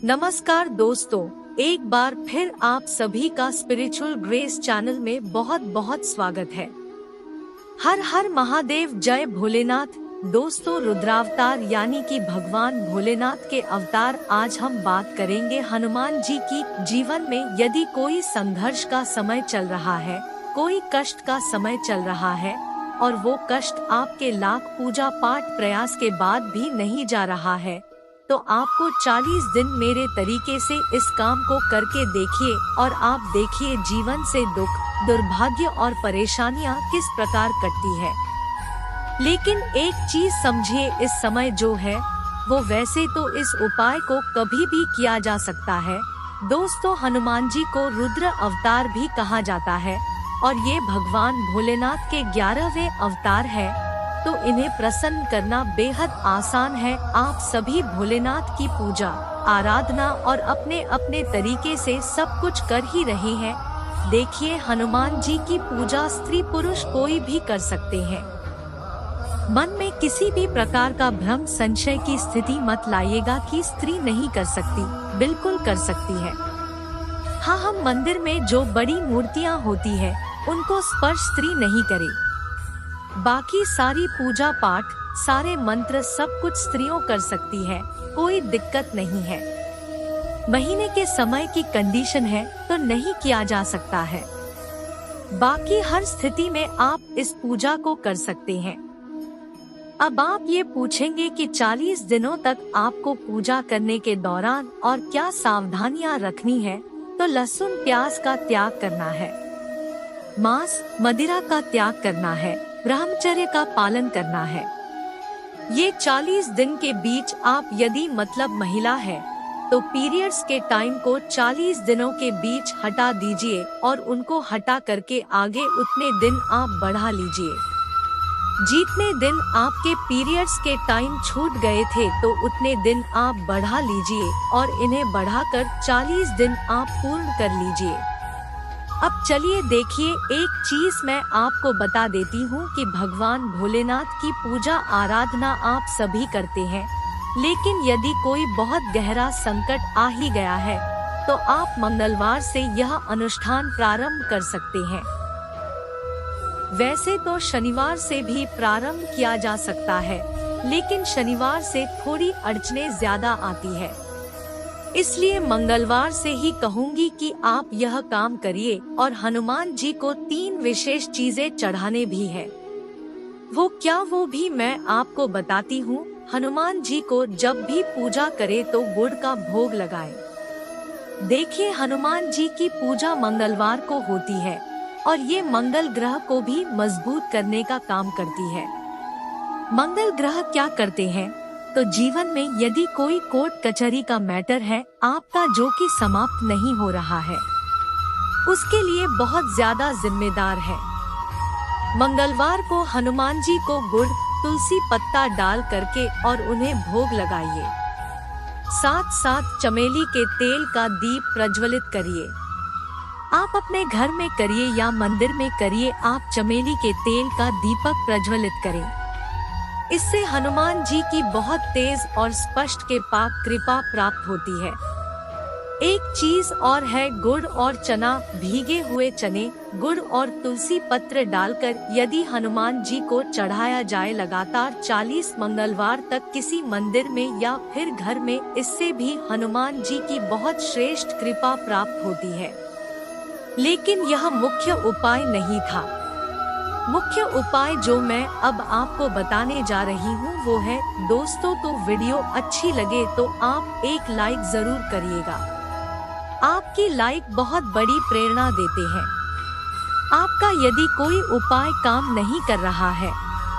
नमस्कार दोस्तों, एक बार फिर आप सभी का स्पिरिचुअल ग्रेस चैनल में बहुत बहुत स्वागत है। हर हर महादेव, जय भोलेनाथ। दोस्तों, रुद्रावतार यानी कि भगवान भोलेनाथ के अवतार आज हम बात करेंगे हनुमान जी की। जीवन में यदि कोई संघर्ष का समय चल रहा है, कोई कष्ट का समय चल रहा है और वो कष्ट आपके लाख पूजा पाठ प्रयास के बाद भी नहीं जा रहा है, तो आपको 40 दिन मेरे तरीके से इस काम को करके देखिए और आप देखिए जीवन से दुख, दुर्भाग्य और परेशानियां किस प्रकार कटती है। लेकिन एक चीज समझिए, इस समय जो है वो वैसे तो इस उपाय को कभी भी किया जा सकता है। दोस्तों, हनुमान जी को रुद्र अवतार भी कहा जाता है और ये भगवान भोलेनाथ के 11वें अवतार है, तो इन्हें प्रसन्न करना बेहद आसान है। आप सभी भोलेनाथ की पूजा, आराधना और अपने अपने तरीके से सब कुछ कर ही रहे हैं। देखिए, हनुमान जी की पूजा स्त्री पुरुष कोई भी कर सकते हैं। मन में किसी भी प्रकार का भ्रम, संशय की स्थिति मत लाइएगा कि स्त्री नहीं कर सकती, बिल्कुल कर सकती है। हाँ, हम मंदिर में जो बड़ी मूर्तियाँ होती है उनको स्पर्श स्त्री नहीं करे। बाकी सारी पूजा पाठ, सारे मंत्र सब कुछ स्त्रियों कर सकती है, कोई दिक्कत नहीं है। महीने के समय की कंडीशन है तो नहीं किया जा सकता है। बाकी हर स्थिति में आप इस पूजा को कर सकते हैं। अब आप ये पूछेंगे कि 40 दिनों तक आपको पूजा करने के दौरान और क्या सावधानियां रखनी है, तो लहसुन प्याज का त्याग करना है, मांस मदिरा का त्याग करना है, ब्रह्मचर्य का पालन करना है। ये 40 दिन के बीच आप यदि मतलब महिला है तो पीरियड्स के टाइम को 40 दिनों के बीच हटा दीजिए और उनको हटा करके आगे उतने दिन आप बढ़ा लीजिए। जितने दिन आपके पीरियड्स के टाइम छूट गए थे तो उतने दिन आप बढ़ा लीजिए और इन्हें बढ़ाकर 40 दिन आप पूर्ण कर लीजिए। अब चलिए देखिए, एक चीज मैं आपको बता देती हूँ कि भगवान भोलेनाथ की पूजा आराधना आप सभी करते हैं, लेकिन यदि कोई बहुत गहरा संकट आ ही गया है तो आप मंगलवार से यह अनुष्ठान प्रारंभ कर सकते हैं। वैसे तो शनिवार से भी प्रारंभ किया जा सकता है, लेकिन शनिवार से थोड़ी अड़चनें ज्यादा आती है, इसलिए मंगलवार से ही कहूंगी कि आप यह काम करिए। और हनुमान जी को 3 विशेष चीजें चढ़ाने भी है। वो क्या, वो भी मैं आपको बताती हूँ। हनुमान जी को जब भी पूजा करे तो गुड़ का भोग लगाए। देखिए, हनुमान जी की पूजा मंगलवार को होती है और ये मंगल ग्रह को भी मजबूत करने का काम करती है। मंगल ग्रह क्या करते हैं, तो जीवन में यदि कोई कोर्ट कचहरी का मैटर है आपका जो कि समाप्त नहीं हो रहा है, उसके लिए बहुत ज्यादा जिम्मेदार है। मंगलवार को हनुमान जी को गुड़, तुलसी पत्ता डाल करके और उन्हें भोग लगाइए। साथ साथ चमेली के तेल का दीप प्रज्वलित करिए। आप अपने घर में करिए या मंदिर में करिए, आप चमेली के तेल का दीपक प्रज्वलित करें। इससे हनुमान जी की बहुत तेज और स्पष्ट के पाक कृपा प्राप्त होती है। एक चीज और है, गुड़ और चना, भीगे हुए चने, गुड़ और तुलसी पत्र डालकर यदि हनुमान जी को चढ़ाया जाए लगातार 40 मंगलवार तक किसी मंदिर में या फिर घर में, इससे भी हनुमान जी की बहुत श्रेष्ठ कृपा प्राप्त होती है। लेकिन यह मुख्य उपाय नहीं था। मुख्य उपाय जो मैं अब आपको बताने जा रही हूँ वो है, दोस्तों, तो वीडियो अच्छी लगे तो आप एक लाइक जरूर करिएगा। आपकी लाइक बहुत बड़ी प्रेरणा देते हैं। आपका यदि कोई उपाय काम नहीं कर रहा है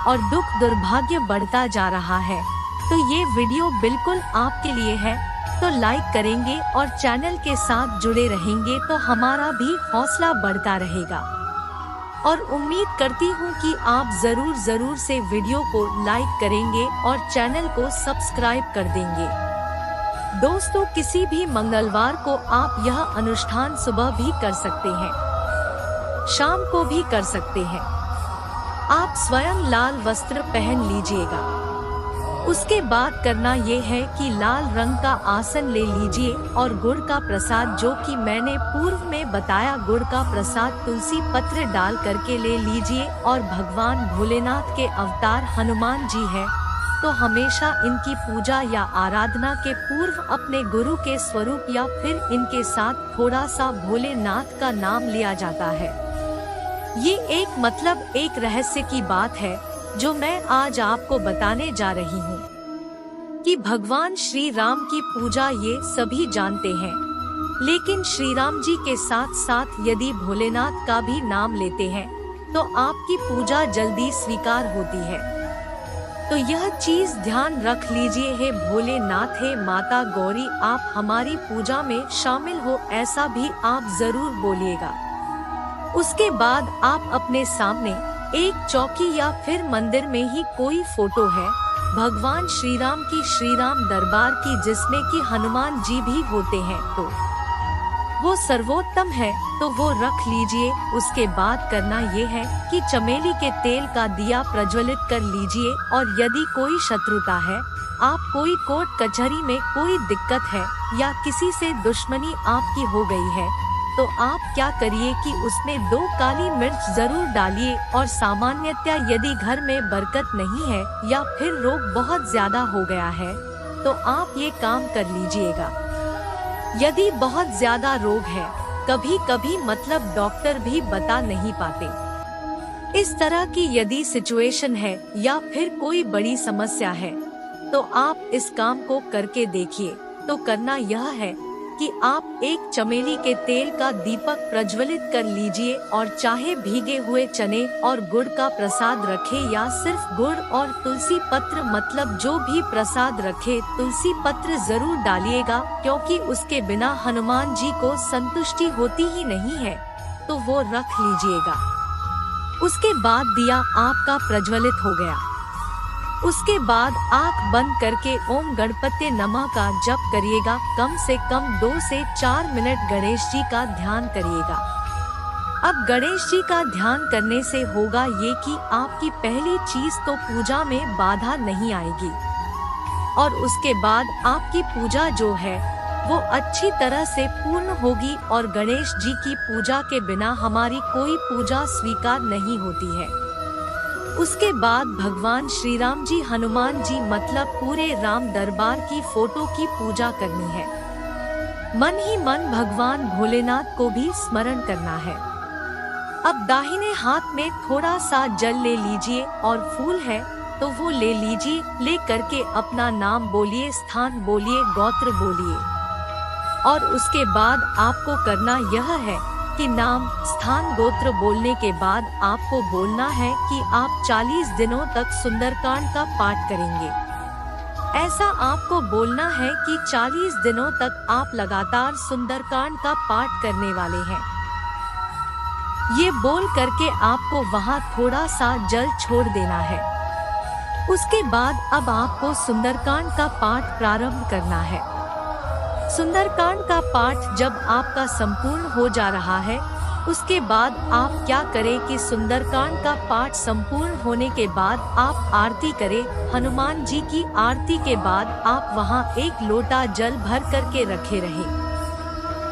और दुख दुर्भाग्य बढ़ता जा रहा है तो ये वीडियो बिल्कुल आपके लिए है। तो लाइक करेंगे और चैनल के साथ जुड़े रहेंगे तो हमारा भी हौसला बढ़ता रहेगा। और उम्मीद करती हूँ कि आप जरूर से वीडियो को लाइक करेंगे और चैनल को सब्सक्राइब कर देंगे। दोस्तों, किसी भी मंगलवार को आप यह अनुष्ठान सुबह भी कर सकते हैं, शाम को भी कर सकते हैं। आप स्वयं लाल वस्त्र पहन लीजिएगा। उसके बाद करना ये है कि लाल रंग का आसन ले लीजिए और गुड़ का प्रसाद, जो कि मैंने पूर्व में बताया, गुड़ का प्रसाद तुलसी पत्र डाल करके ले लीजिए। और भगवान भोलेनाथ के अवतार हनुमान जी है, तो हमेशा इनकी पूजा या आराधना के पूर्व अपने गुरु के स्वरूप या फिर इनके साथ थोड़ा सा भोलेनाथ का नाम लिया जाता है। ये एक रहस्य की बात है जो मैं आज आपको बताने जा रही हूँ कि भगवान श्री राम की पूजा ये सभी जानते हैं, लेकिन श्री राम जी के साथ साथ यदि भोलेनाथ का भी नाम लेते हैं तो आपकी पूजा जल्दी स्वीकार होती है। तो यह चीज ध्यान रख लीजिए। हे भोलेनाथ, हे माता गौरी, आप हमारी पूजा में शामिल हो, ऐसा भी आप जरूर बोलिएगा। उसके बाद आप अपने सामने एक चौकी या फिर मंदिर में ही कोई फोटो है भगवान श्री राम की, श्री राम दरबार की, जिसमें कि हनुमान जी भी होते हैं, तो वो सर्वोत्तम है, तो वो रख लीजिए। उसके बाद करना ये है कि चमेली के तेल का दिया प्रज्वलित कर लीजिए। और यदि कोई शत्रुता है, आप कोई कोर्ट कचहरी में कोई दिक्कत है या किसी से दुश्मनी आपकी हो गई है, तो आप क्या करिए कि उसमें 2 काली मिर्च जरूर डालिए। और सामान्यतः यदि घर में बरकत नहीं है या फिर रोग बहुत ज्यादा हो गया है, तो आप ये काम कर लीजिएगा। यदि बहुत ज्यादा रोग है, कभी कभी मतलब डॉक्टर भी बता नहीं पाते, इस तरह की यदि सिचुएशन है या फिर कोई बड़ी समस्या है, तो आप इस काम को करके देखिए। तो करना यह है कि आप एक चमेली के तेल का दीपक प्रज्वलित कर लीजिए और चाहे भीगे हुए चने और गुड़ का प्रसाद रखे या सिर्फ गुड़ और तुलसी पत्र, मतलब जो भी प्रसाद रखे तुलसी पत्र जरूर डालिएगा, क्योंकि उसके बिना हनुमान जी को संतुष्टि होती ही नहीं है, तो वो रख लीजिएगा। उसके बाद दिया आपका प्रज्वलित हो गया। उसके बाद आंख बंद करके ओम गणपति नमः का जप करिएगा। कम से कम 2 से 4 मिनट गणेश जी का ध्यान करिएगा। अब गणेश जी का ध्यान करने से होगा ये कि आपकी पहली चीज तो पूजा में बाधा नहीं आएगी, और उसके बाद आपकी पूजा जो है वो अच्छी तरह से पूर्ण होगी। और गणेश जी की पूजा के बिना हमारी कोई पूजा स्वीकार नहीं होती है। उसके बाद भगवान श्री राम जी, हनुमान जी, मतलब पूरे राम दरबार की फोटो की पूजा करनी है। मन ही मन भगवान भोलेनाथ को भी स्मरण करना है। अब दाहिने हाथ में थोड़ा सा जल ले लीजिए और फूल है तो वो ले लीजिए। ले करके अपना नाम बोलिए, स्थान बोलिए, गोत्र बोलिए। और उसके बाद आपको करना यह है कि नाम, स्थान, गोत्र बोलने के बाद आपको बोलना है कि आप 40 दिनों तक सुंदरकांड का पाठ करेंगे। ऐसा आपको बोलना है कि 40 दिनों तक आप लगातार सुंदरकांड का पाठ करने वाले हैं। ये बोल करके आपको वहाँ थोड़ा सा जल छोड़ देना है। उसके बाद अब आपको सुंदरकांड का पाठ प्रारंभ करना है। सुंदरकांड का पाठ जब आपका संपूर्ण हो जा रहा है, उसके बाद आप क्या करें कि सुंदरकांड का पाठ संपूर्ण होने के बाद आप आरती करें। हनुमान जी की आरती के बाद आप वहां एक लोटा जल भर करके रखे रहें।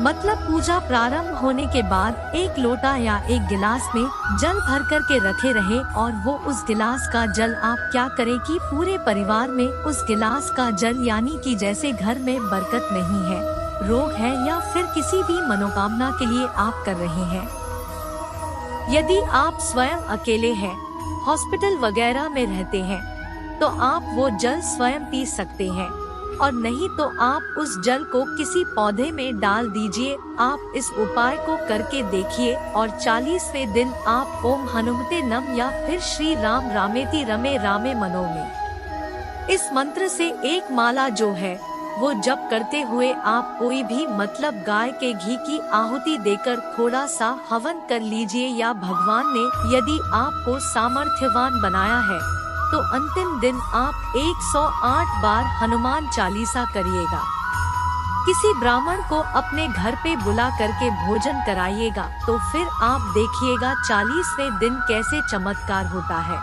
मतलब पूजा प्रारंभ होने के बाद एक लोटा या एक गिलास में जल भर करके रखे रहे। और वो उस गिलास का जल आप क्या करें कि पूरे परिवार में उस गिलास का जल, यानी कि जैसे घर में बरकत नहीं है, रोग है या फिर किसी भी मनोकामना के लिए आप कर रहे हैं। यदि आप स्वयं अकेले हैं, हॉस्पिटल वगैरह में रहते हैं, तो आप वो जल स्वयं पी सकते हैं, और नहीं तो आप उस जल को किसी पौधे में डाल दीजिए। आप इस उपाय को करके देखिए और 40वें दिन आप ओम हनुमते नमः या फिर श्री राम रामेति रमे रामे मनोमि, इस मंत्र से एक माला जो है वो जप करते हुए आप कोई भी, मतलब गाय के घी की आहुति देकर थोड़ा सा हवन कर लीजिए। या भगवान ने यदि आपको सामर्थ्यवान बनाया है तो अंतिम दिन आप 108 बार हनुमान चालीसा करिएगा। किसी ब्राह्मण को अपने घर पे बुला करके भोजन कराइएगा, तो फिर आप देखिएगा 40वें दिन कैसे चमत्कार होता है।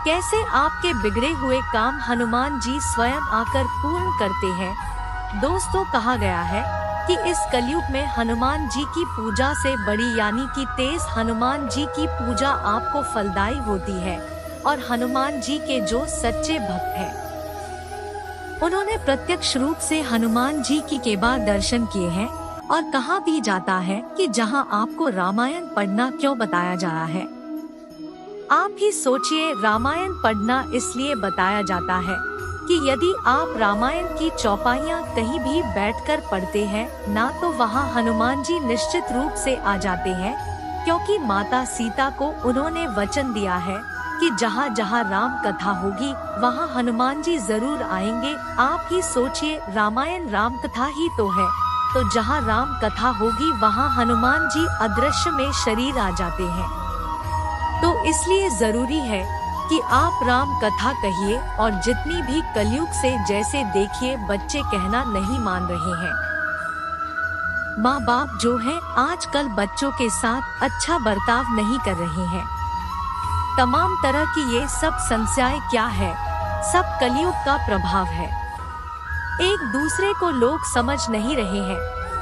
कैसे आपके बिगड़े हुए काम हनुमान जी स्वयं आकर पूर्ण करते हैं। दोस्तों, कहा गया है कि इस कलयुग में हनुमान जी की पूजा से बड़ी यानी कि तेज हनुमान जी की पूजा आपको फलदायी होती है। और हनुमान जी के जो सच्चे भक्त हैं, उन्होंने प्रत्यक्ष रूप से हनुमान जी की के बाद दर्शन किए हैं। और कहा भी जाता है कि जहां आपको रामायण पढ़ना क्यों बताया जा रहा है। आप ही सोचिए, रामायण पढ़ना इसलिए बताया जाता है कि यदि आप रामायण की चौपाइयाँ कहीं भी बैठकर पढ़ते हैं ना, तो वहाँ हनुमान जी निश्चित रूप से आ जाते हैं, क्योंकि माता सीता को उन्होंने वचन दिया है कि जहाँ जहाँ राम कथा होगी वहाँ हनुमान जी जरूर आएंगे। आप ही सोचिए, रामायण राम कथा ही तो है, तो जहाँ राम कथा होगी वहाँ हनुमान जी अदृश्य में शरीर आ जाते हैं। तो इसलिए जरूरी है कि आप राम कथा कहिए। और जितनी भी कलयुग से, जैसे देखिए बच्चे कहना नहीं मान रहे हैं, माँ बाप जो हैं आजकल बच्चों के साथ अच्छा बर्ताव नहीं कर रहे हैं। तमाम तरह की ये सब समस्याएं क्या है, सब कलयुग का प्रभाव है। एक दूसरे को लोग समझ नहीं रहे हैं,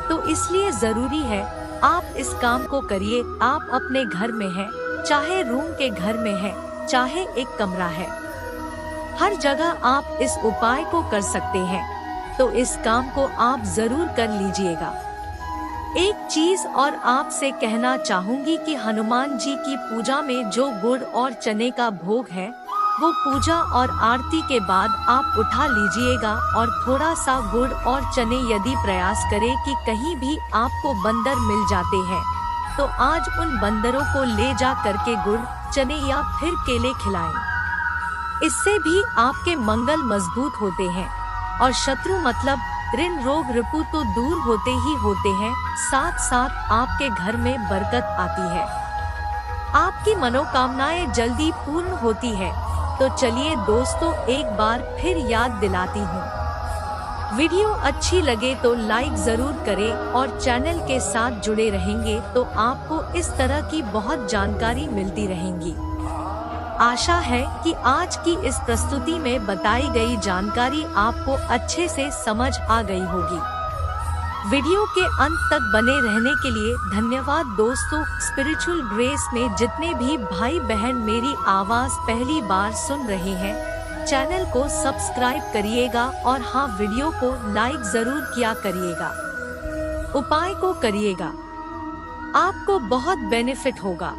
तो इसलिए जरूरी है आप इस काम को करिए। आप अपने घर में हैं, चाहे रूम के घर में है, चाहे एक कमरा है, हर जगह आप इस उपाय को कर सकते हैं। तो इस काम को आप जरूर कर लीजिएगा। एक चीज और आपसे कहना चाहूंगी कि हनुमान जी की पूजा में जो गुड़ और चने का भोग है, वो पूजा और आरती के बाद आप उठा लीजिएगा। और थोड़ा सा गुड़ और चने, यदि प्रयास करें कि कहीं भी आपको बंदर मिल जाते हैं, तो आज उन बंदरों को ले जा करके गुड़, चने या फिर केले खिलाएं। इससे भी आपके मंगल मजबूत होते हैं और शत्रु मतलब ऋण रोग रिपु तो दूर होते ही होते हैं। साथ साथ आपके घर में बरकत आती है, आपकी मनोकामनाएं जल्दी पूर्ण होती है। तो चलिए दोस्तों, एक बार फिर याद दिलाती हूँ, वीडियो अच्छी लगे तो लाइक जरूर करें और चैनल के साथ जुड़े रहेंगे तो आपको इस तरह की बहुत जानकारी मिलती रहेंगी। आशा है कि आज की इस प्रस्तुति में बताई गई जानकारी आपको अच्छे से समझ आ गई होगी। वीडियो के अंत तक बने रहने के लिए धन्यवाद दोस्तों। स्पिरिचुअल ग्रेस में जितने भी भाई बहन मेरी आवाज पहली बार सुन रहे हैं, चैनल को सब्सक्राइब करिएगा और हाँ, वीडियो को लाइक जरूर किया करिएगा। उपाय को करिएगा, आपको बहुत बेनिफिट होगा।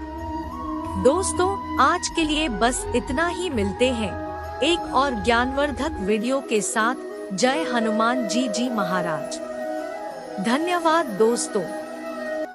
दोस्तों, आज के लिए बस इतना ही। मिलते हैं एक और ज्ञानवर्धक वीडियो के साथ। जय हनुमान जी महाराज। धन्यवाद दोस्तों।